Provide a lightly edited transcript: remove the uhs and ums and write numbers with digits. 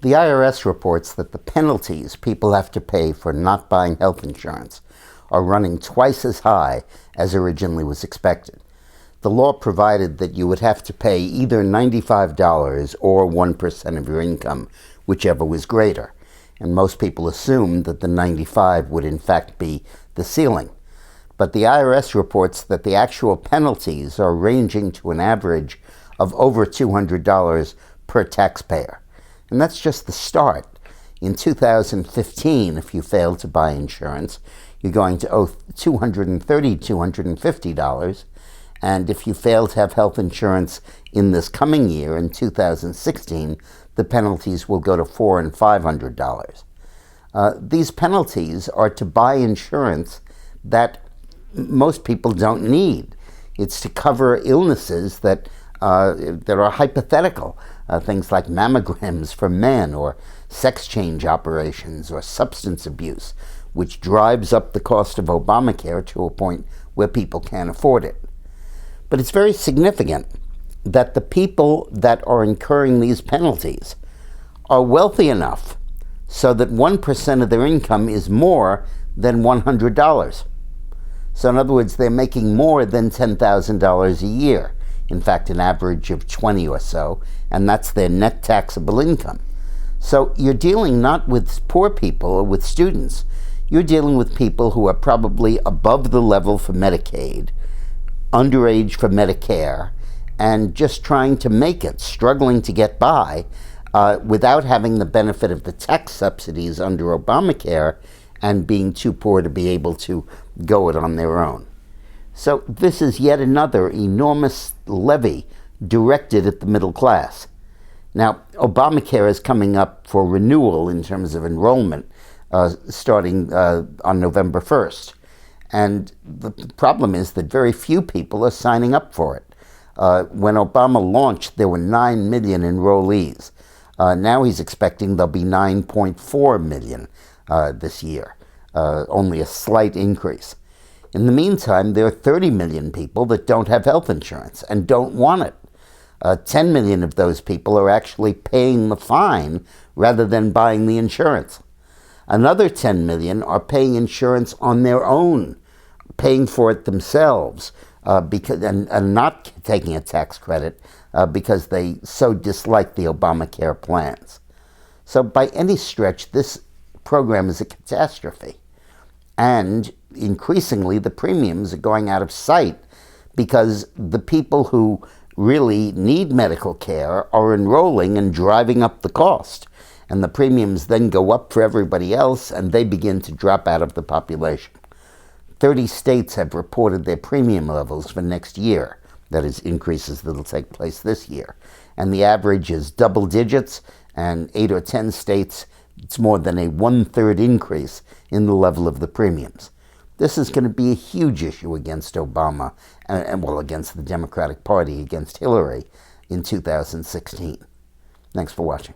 The IRS reports that the penalties people have to pay for not buying health insurance are running twice as high as originally was expected. The law provided that you would have to pay either $95 or 1% of your income, whichever was greater. And most people assumed that the 95 would in fact be the ceiling. But the IRS reports that the actual penalties are ranging to an average of over $200 per taxpayer. And that's just the start. In 2015, if you fail to buy insurance, you're going to owe $230, $250. And if you fail to have health insurance in this coming year, in 2016, the penalties will go to $400 and $500. These penalties are to buy insurance that most people don't need. It's to cover illnesses that are hypothetical, things like mammograms for men, or sex change operations, or substance abuse, which drives up the cost of Obamacare to a point where people can't afford it. But it's very significant that the people that are incurring these penalties are wealthy enough so that 1% of their income is more than $100. So in other words, they're making more than $10,000 a year. In fact, an average of 20 or so, and that's their net taxable income. So you're dealing not with poor people or with students. You're dealing with people who are probably above the level for Medicaid, underage for Medicare, and just trying to make it, struggling to get by without having the benefit of the tax subsidies under Obamacare and being too poor to be able to go it on their own. So this is yet another enormous levy directed at the middle class. Now, Obamacare is coming up for renewal in terms of enrollment starting on November 1st. And the problem is that very few people are signing up for it. When Obama launched, there were 9 million enrollees. Now he's expecting there'll be 9.4 million this year, only a slight increase. In the meantime, there are 30 million people that don't have health insurance and don't want it. 10 million of those people are actually paying the fine rather than buying the insurance. Another 10 million are paying insurance on their own, paying for it themselves, and not taking a tax credit because they so dislike the Obamacare plans. So by any stretch, this program is a catastrophe. And increasingly, the premiums are going out of sight because the people who really need medical care are enrolling and driving up the cost. And the premiums then go up for everybody else, and they begin to drop out of the population. 30 states have reported their premium levels for next year. That is, increases that will take place this year. And the average is double digits, and 8 or 10 states, it's more than a 1/3 increase in the level of the premiums. This is going to be a huge issue against Obama, and against the Democratic Party, against Hillary in 2016. Thanks for watching.